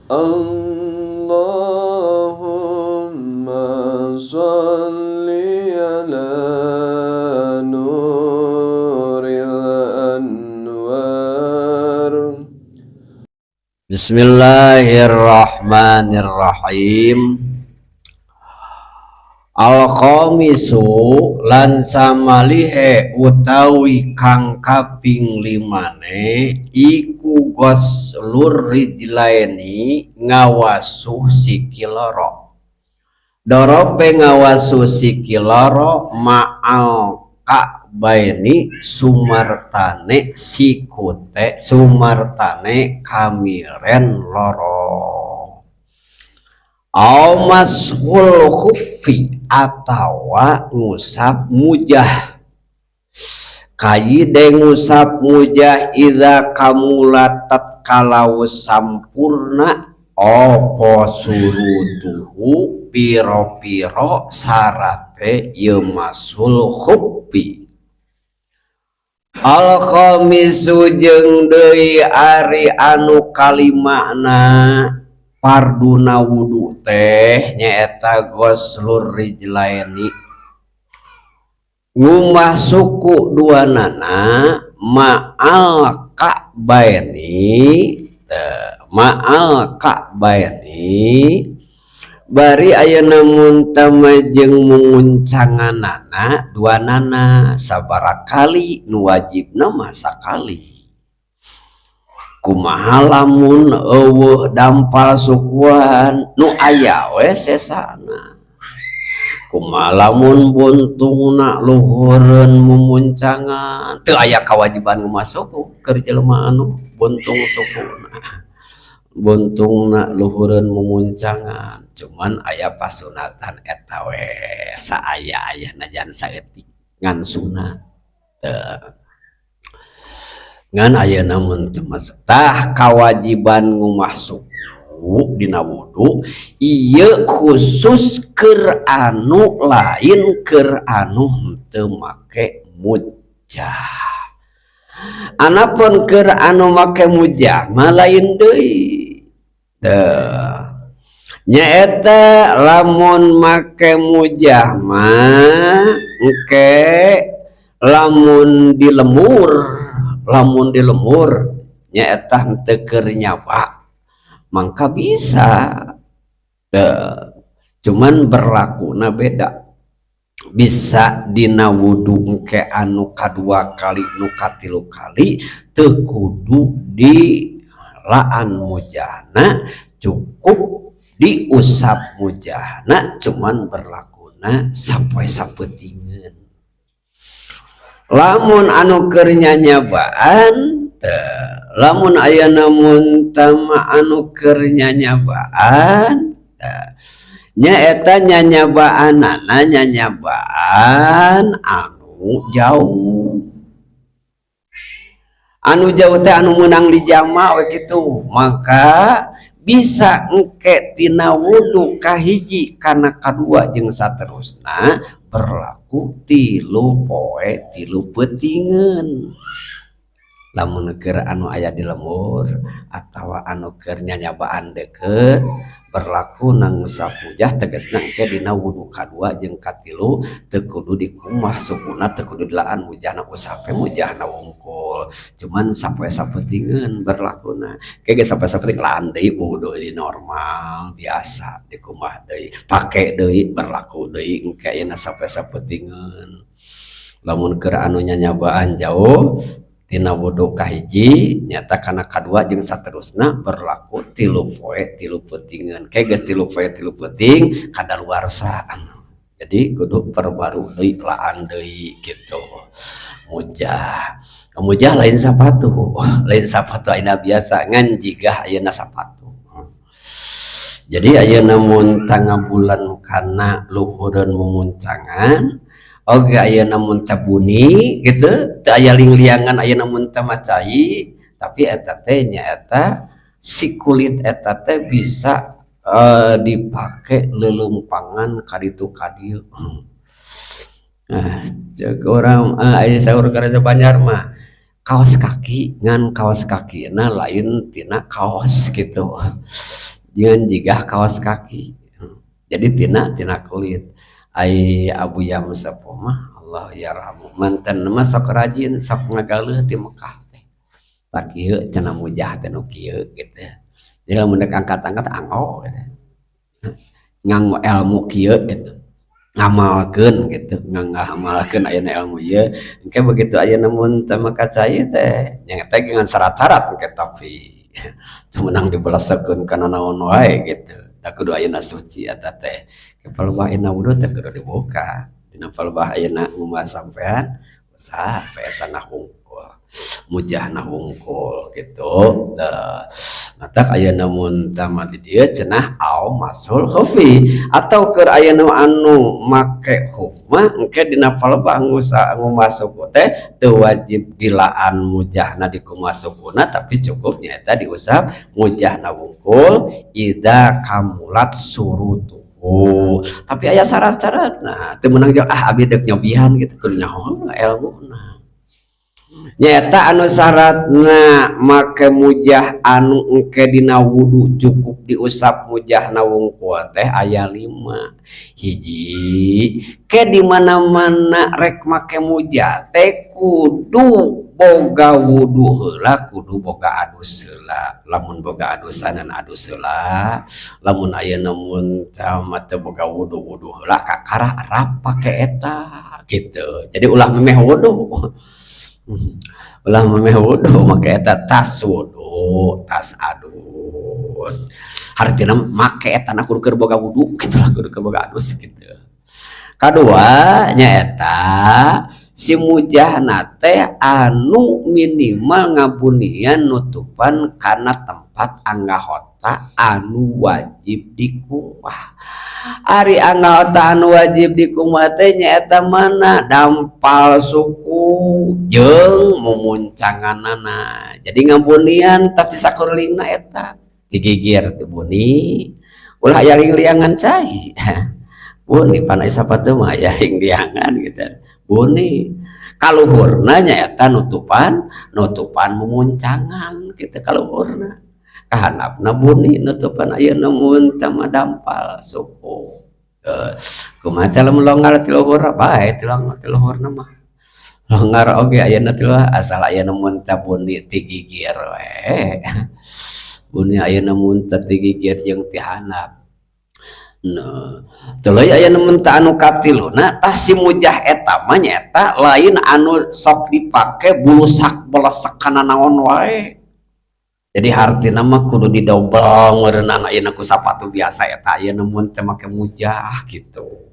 Allahumma salli ala nuril anwar. Bismillahirrahmanirrahim. Al-khamisu lan samalihe utawi kang kaping limane iku ghuslur rijlaini ngawasuh sikiloro. Dorope ngawasuh sikiloro ma'al ka'baini sumartane sikute sumartane kamiren loro. Au mashul khuffi atawa ngusap mujah kayide ngusap mujah idza kamulatat kalau sampurna apa surutuhu piro-piro sarate yemasul khuffi. Al khamisu jeung deui ari anu kalimana farduna wudu teh nyaeta ghuslur rijlaini ngumah suku dua nana ma'al ka'baini bari ayeuna mun tamajeng munguncanganana dua nana sabaraha kali nu wajibna mah sakali. Kumaha lamun eueuh dampal sukuan nu aya we sesana. Kumaha lamun buntungna luhureun mumuncangan teu aya kawajiban ngumah suku keur jelema anu buntung sukuna. Buntungna luhureun mumuncangan cuman aya pasunatan eta we saaya-ayana jan saeutik ngan sunat teu. Ngan ayeuna mun teu tah kawajiban ngumah suku dina wudu ieu khusus keur anu lain keur anu teu make mujah. Anapun keur anu make mujah mah lain deui. Teu. Nyaeta lamun make mujah mah engke lamun dilemur nyaeta henteu keur nyaba mangka bisa cuman berlakuna beda bisa dina wudu engke anu kadua kali nu katilu kali teu kudu di laan mujahna cukup diusap mujahna cuman berlakuna sampai sapeutingeun. Lamun anu keur nyanyabaan lamun ayeuna mun tama anu keur nyanyabaan nyaeta nyanyabaanana nyanyabaan anu jauh teh anu meunang dijama we kitu maka bisa engke tina wudu kahiji kana kadua jeung saterusna berlaku 3 poe 3 peutingeun. Lamun keur anu aya di lemur atawa anu keur nyanyabaan deukeut berlaku nang ngusap mujah tegasna engke dina wudu kadua jeung katilu teu kudu dikumah sukuna teu kudu dilaan mujahna usape mujahna wungkul cuman sampai sapeutingeun berlakuna kege sampai sapeuting laan deui wudu di normal biasa dikumah deui pake deui berlaku deui engke ayeuna sampai sapeutingeun. Lamun keur anu nyanyabaan jauh tina wudu kahiji nyata kana kadua jeung saterusna berlaku 3 poe 3 peutingeun ke geus 3 poe 3 peuting kadaluarsa jadi kudu perbaru deui laan deui kitu. Mujah lain sapatu ayeuna biasa ngan jigah ayeuna sapatu. Jadi ayeuna mun tangah bulan kana luhureun mumuncangan oge ayeuna mun tabuni gitu teu aya lingliangan ayeuna mun teh macai tapi eta teh nyaeta si kulit eta teh bisa dipake lelempangan kaditu kadieu. Nah, ceuk urang aya saur karasa Banjar mah kaos kaki ngan kaos kakina lain tina kaos gitu. jangan jigah kaos kaki. Jadi tina kulit. Ai Abu Yamsa mah Allah yarhamu manten mah sok rajin sok ngagaleuh ti Mekah teh. Tak kieu cenah mujah teh nu kieu gitu. Jadi lamun dek angkat-angkat anggo gitu. Ngang ilmu kieu gitu. Ngamalkeun gitu, ngamalkeun ayeuna ilmu ieu. Engke begitu ayeuna mun teu maka saya teh nya teh dengan syarat-syarat engke tapi menang dibelesekeun kana naon wae gitu. Da kudu ayeuna suci eta teh. Kepalbah ayeuna wudu teh kudu dibuka. Dina palbah ayeuna ngumah sampean usaha eta nah wungkul. Mujahna wungkul gitu. Mata ayeuna mun tama di dieu cenah au masul khufi atau keur ayeuna anu make khuf mah engke dina palbah ngumasuk teh teu wajib dilaan mujahna dikumasukuna tapi cukup nyaeta diusap mujahna wungkul ida kamulat surutuhu tapi aya syarat-syaratna teu meunang abdi deuk nyobihan gitu kudu nyaho ilmuna nyata anu syaratna make mujah anu engke dina wudu cukup diusap mujahna wungkul teh aya 5 hiji ke di mana-mana rek make mujah teh kudu boga wudu heula kudu boga adus heula lamun boga adusanan adus heula lamun ayeuna mun teu boga wudu heula kakara rap pake eta gitu jadi ulah memeh wudu ulah memeh wudu make eta tas wudu tas adus hartina make eta na kudu keur boga wudu kitu lah kudu keur boga adus gitu kadua nyaeta si mujahna teh anu minimal ngabunian nutupan kana tempat anggahota anu wajib dikumah ari anggahota anu wajib dikumah teh nyaeta mana dampal suku jeung mumuncanganana jadi ngabunian tati sakurlingna eta digigir dibuni ulah aya liangan cai buni panai sapatu mah aya liangan gitu buni kaluhurna nyaeta nutupan mumuncangan gitu kaluhurna kahandapna buni nutupan ayeuna mun sama dampal suku kumaha lamun longgar ti luhur bae ti luhurna mah longgar oge ayeuna ti asal ayeuna mun teh buni ti gigir we buni ayeuna mun teh ti gigir jeung ti handap nah tuluy ayeuna mun teh anu katiluna tah si mujah eta mah nyaeta lain anu sok dipake bulusak belesek kana naon wae jadi hartina mah kudu didobel meureunana ayeuna ku sapatu biasa eta ayeuna mun teh make mujah gitu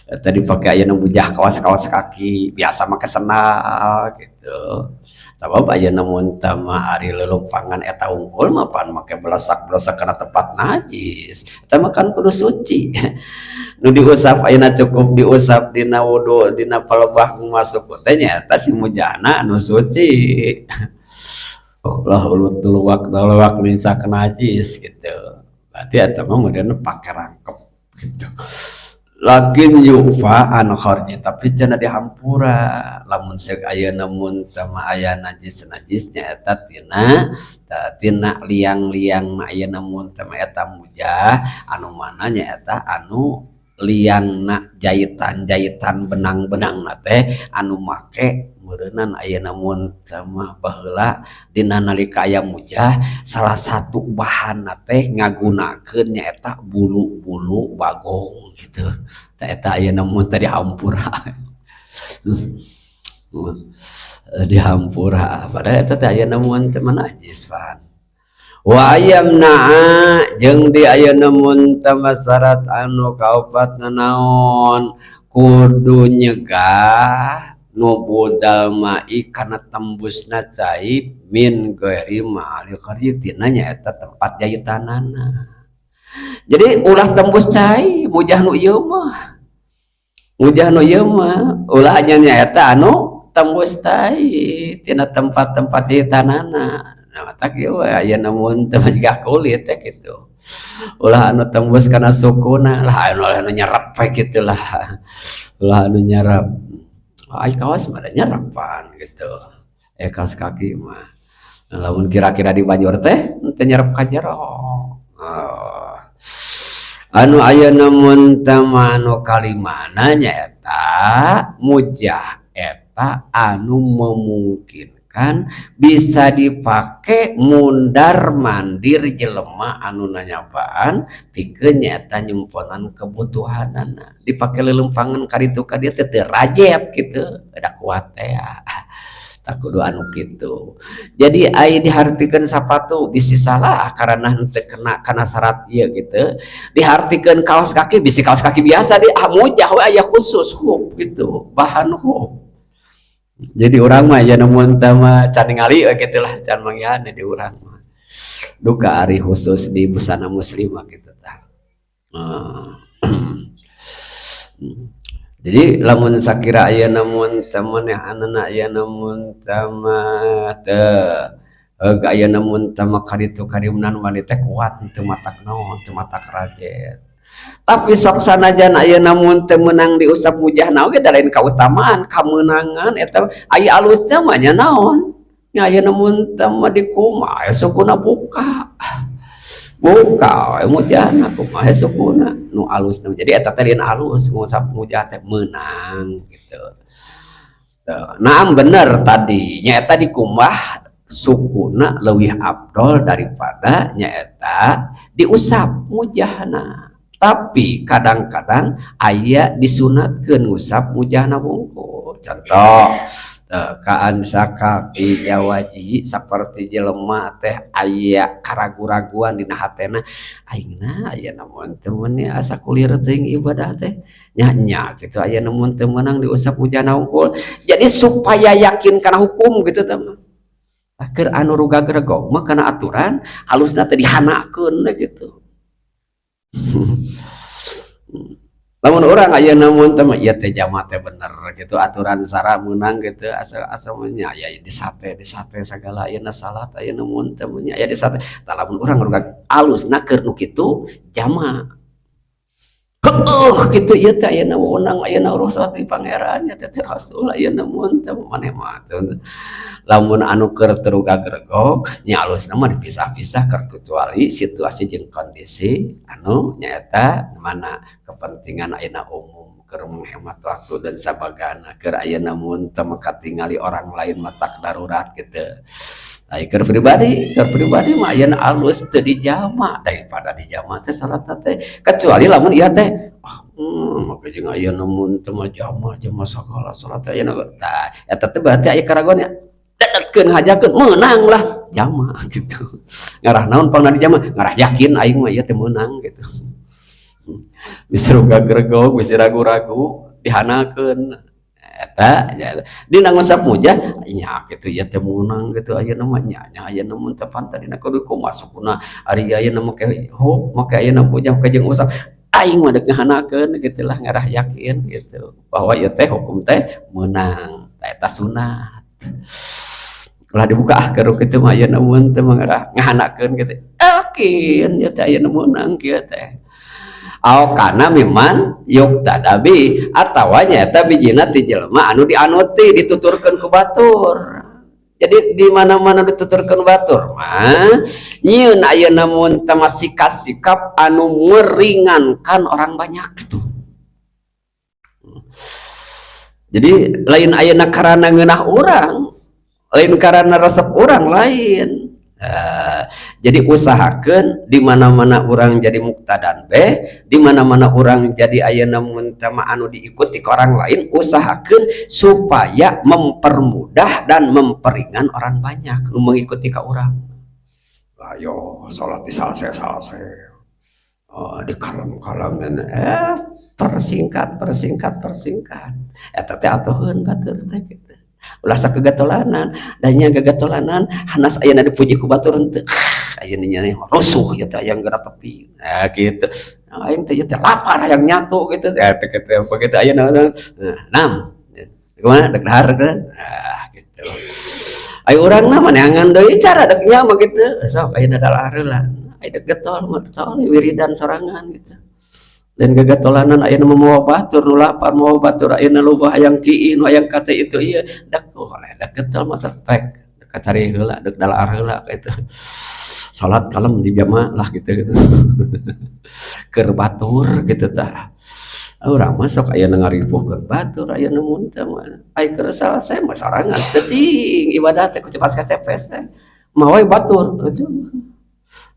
eta dipake ayeuna mujah kawas-kawas kaki biasa make sendal gitu sabab ayeuna mun teh mah ari lelumpangan eta unggul mah pan make belesak-belesak kana tempat najis eta mah kan kudu suci nu diusap ayeuna cukup diusap dina wudu dina palebah masuk teh nyaeta si mujahna anu suci lah ulut luwak misak najis gitu berarti eta mah modern pake rangkep gitu lakin yufa anu kharji tapi cenah dihampura lamun seuk ayeuna mun teh mah aya najis-najisnya eta tina liang-liang ayeuna mun teh mah eta mujah anu mana nyaeta anu liangna jahitan benang-benangna teh anu make meureunna ayeuna mun sama baheula dina nalika aya mujah salah satu bahanna teh ngagunakeun nyaeta bulu-bulu bagong gitu eta ayeuna mun teh dihampura dihampura padahal eta teh ayeuna mun teh najis pan wa yamna'a jeung di ayeuna mun teh syarat anu kaopatna naon kudu nyegah nu budal mai kana tembusna cai min ghairi ma'al kharji tina nyaeta tempat jahitanana jadi ulah tembus cai mujah nu ieu mah ulah nya nyaeta anu tembus cai tina tempat-tempat jahitanana nah tak ieu ayeuna mun teu majigah kulit teh kitu ulah anu tembus kana sukuna lah anu nyerep kitu lah ulah anu nyerep ai kawas mah nyerapan gitu kaos kaki mah lamun kira-kira di banjur teh teu nyerep ka jero anu ayeuna mun teu anu kalimana nyaeta mujah eta anu memungkinkan bisa dipake mundar mandir jelema anu nanyabaan pikeun nyaeta nyimponan kebutuhanana dipake lelempangan kaditu ka dieu teh teu rajet kitu da kuat teh tak kudu anu kitu. Jadi ai dihartikeun sapatu bisi salah karena henteu kena kana syarat ieu gitu. Dihartikeun kaos kaki bisi kaos kaki biasa di mujah we aya khusus hub gitu, bahan hub. Jadi orang mah ya namun tama can ningali we kitu lah can manggihan di urang mah. Duka ari khusus di busana muslimah gitu tah. Jadi lamun sakira aya namun teman yang anana aya namun tama teu aya namun tama karitu karimnan mani teh kuat teu matak naon teu matak rajet. Tapi sok sanajan aya namun teu meunang diusap mujahna oge da lain kautamaan kameunangan eta aya alusnya mah nya naon. Nya aya namun tama di kumaha sukuna buka. Buka mujahna kumaha sukuna nu alus jadi eta teh dieun alus ngusap mujah teh meunang gitu. Naam bener tadi nyaeta di kumah sukuna leuwih afdol daripada nyaeta diusap mujahna. Tapi kadang-kadang aya disunatkeun ngusap mujahna bungkul. Contoh kaan sakaki jawaji seperti jelema teh aya karagu-raguan dina hatena aingna aya namun teu meunang asa kulir teuing ibadah teh nya kitu aya namun teu meunang diusap mujana unggul jadi supaya yakin kana hukum gitu teh keur anu ruga gregog mah kana aturan halusna teh dihanakeun gitu. Lamun orang aya namun teh ieu teh jamaah teh bener gitu aturan sara meunang gitu asa nya aya di sate sagala ayeuna salat aya namun teh nya aya di sate tah lamun urang alusna keur nu kitu jamaah gitu ieu teh ayeuna wewenang ayeuna urusan di pangeran nya teh rasul aya namun teh maneh mah lamun anu keur teruga gregog nya alusna mah dipisah-pisah kecuali situasi jeung kondisi anu nyaeta mana kepentingan ayeuna umum keur menghemat waktu dan sabagana keur ayeuna mun teu katingali orang lain matak darurat gitu. Ai keur pribadi mah ayeuna alus teu dijama daripada dijama teh salat teh kecuali lamun ieu teh maka jeung ayeuna mun teu jama sagala salat ayeuna tah eta teh berarti aya karaguan nya dadetkeun hajakeun meunang lah jama gitu. Ngarah naon pangna dijama ngarah yakin aing mah ieu teh meunang gitu. Bisa ruga gregog bisa ragu-ragu dihanakeun eta dina ngusap mujah nya kitu ieu teh meunang gitu ayeuna mah nya ayeuna mun teu pantes dina kudu masukna ari ayeuna make make ayeuna mujah make jeung usap aing mah deuk ngahanakeun gitu lah ngarah yakin gitu bahwa ieu teh hukum teh meunang eta sunat. Ulah dibuka keur kitu mah ayeuna mun teu ngarah ngahanakeun gitu yakin ieu teh ayeuna meunang kieu teh. Aw kana miman yuk tadabi atawa nyata bijina ti jelema anu dianuti dituturkeun ku batur. Jadi di mana-mana dituturkeun batur mah nyieun ayeuna mun teu sikap anu meringankan orang banyak gitu. Jadi lain ayeuna karana ngeunah urang, lain karana resep urang lain. Jadi usahakan di mana-mana orang jadi muktadan di mana-mana orang jadi ayeuna mun tama anu diikuti ke orang lain usahakan supaya mempermudah dan memperingan orang banyak mengikuti ke orang. Ayo salat di salse di kalem persingkat eta teh atuheun batur teh kitu. Ulah sakegatolanan dan nya gagatolanan hanas ayeuna dipuji ku batur henteu ayeuna nya rusuh ya teh aya geura tepi nah kitu aing teh teh lapar hayang nyatu gitu teh kitu begitu ayeuna nam kumaha dek dahar nah gitu ai urangna maneangan deui cara dek nya mah kitu sok ayeuna dahar heula ai dek getol mah tol wiridan sorangan gitu dan gagatolanan ayeuna mau batur nu lapar mau batur ayeuna loba hayang kieu nu hayang kate itu ieu dak oleh dak getol mah sepek dekat hari heula dek dalar heula kitu salat kalem di jamaah lah gitu keur batur gitu tah. Urang mah sok aya ngaripuhkeun batur aya nu muntah mah. Ai keur selesai mah sorangan teu sing ibadah teh ku cepas kacepes teh. Mah we batur. Aduh.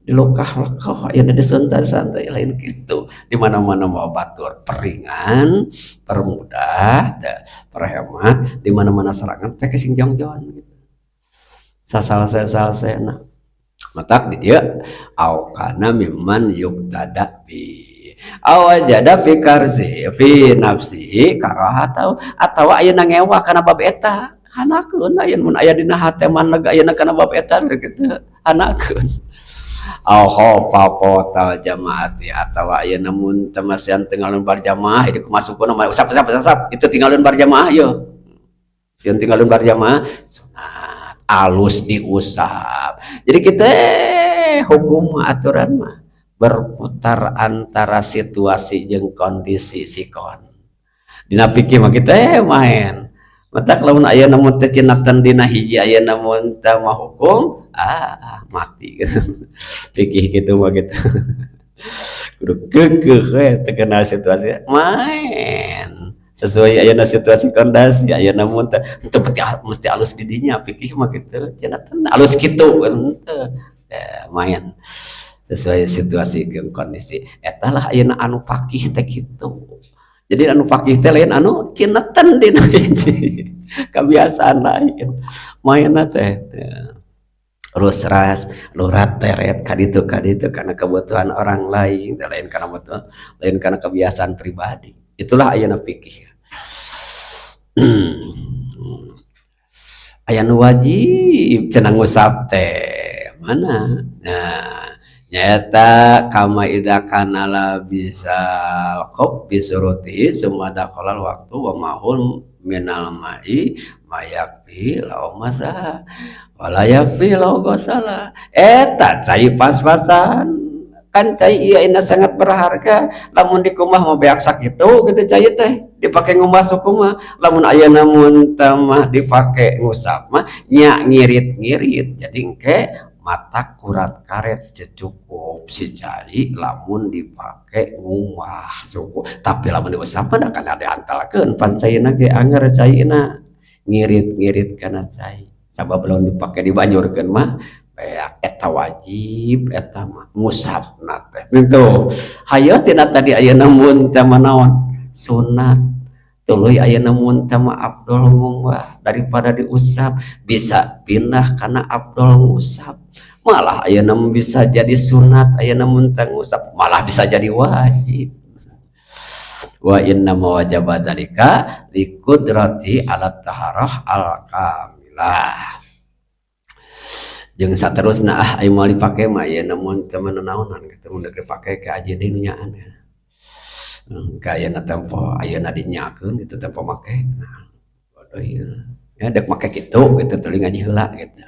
Dilokah-lokah aya di santai lain gitu. Di mana-mana mau batur peringan, permudah, perhemat, di mana-mana serangan teh sing jongjon gitu. Sasal-sasal matak di dia au kana mimman yuktada bi aw jada fi karzi fi nafsi karahata atau ayeuna ngewa kana bab eta hanakeun aya mun aya dina hate maneg ayeuna kana bab eta gitu hanakeun aw khofa qatal jamaati atawa ayeuna mun tamasian tinggalun berjamaah itu masukkeun mah usap itu tinggalun berjamaah yo sieun tinggalun berjamaah sunat alus diusap. Jadi kita hukum aturan mah berputar antara situasi jeung kondisi sikon. Dina fikih mah kita main. Matak lamun aya namun teu cenatan dina hiji aya namun teu mah hukum mati. Fikih kitu mah gitu. Kudu keukeuh we teu kenal situasi main. Sesuai ayeuna situasi kondisi ayeuna mun teh mesti alus di dinya fikih mah kitu cenah alus kitu main sesuai situasi ke kondisi eta lah ayeuna anu fakih teh kitu. Jadi anu fakih teh lain anu cineten dina hiji kebiasaan lain maenna teh terus ras lurat teret kaditu karena kebutuhan orang lain lain karena kebiasaan pribadi. Itulah ayeuna fikih. Aya nu wajib cenah ngusap teh mana nah nyata kama idza kana la bisal khop bisuruti summa dakhalal waktu wa mahul minal mai mayakfi lau masa wala yakfi lau gosala eta cai pas-pasan kan cai iya ina sangat berharga lamun di kumah mau beak sakitu gitu cai teh dipake ngumah suku mah lamun aya namun tamah dipake ngusap mah nya ngirit-ngirit jadi engke mata kurat karet cukup si cai lamun dipake ngumah cukup tapi lamun diusap mah kan ada antalkeun pan caina ge anger caina ngirit-ngirit kana cai sabab lamun dipake dibanyurkeun mah eta wajib eta ngusap teh itu hayo tina tadi ayeuna mun teh naon sunat tuluy ayeuna mun teh afdol ngumah daripada diusap bisa pindah kana afdol ngusap malah ayeuna bisa jadi sunat ayeuna mun teh ngusap malah bisa jadi wajib wa inna mawajaba dalika liqudrati ala taharah al kamilah jeung saterusna aya moal dipake mah aya namun teu naonan kitu mun dipake ka aja deui nyaan ka aya tempo ayeuna dinyakeun kitu tempo make bodoh ya dek make kitu kitu tuluy ngaji heula kitu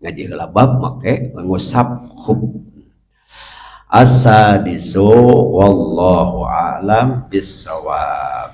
ngaji heula bab make ngusap khub asadisu wallahu a'lam bissawab.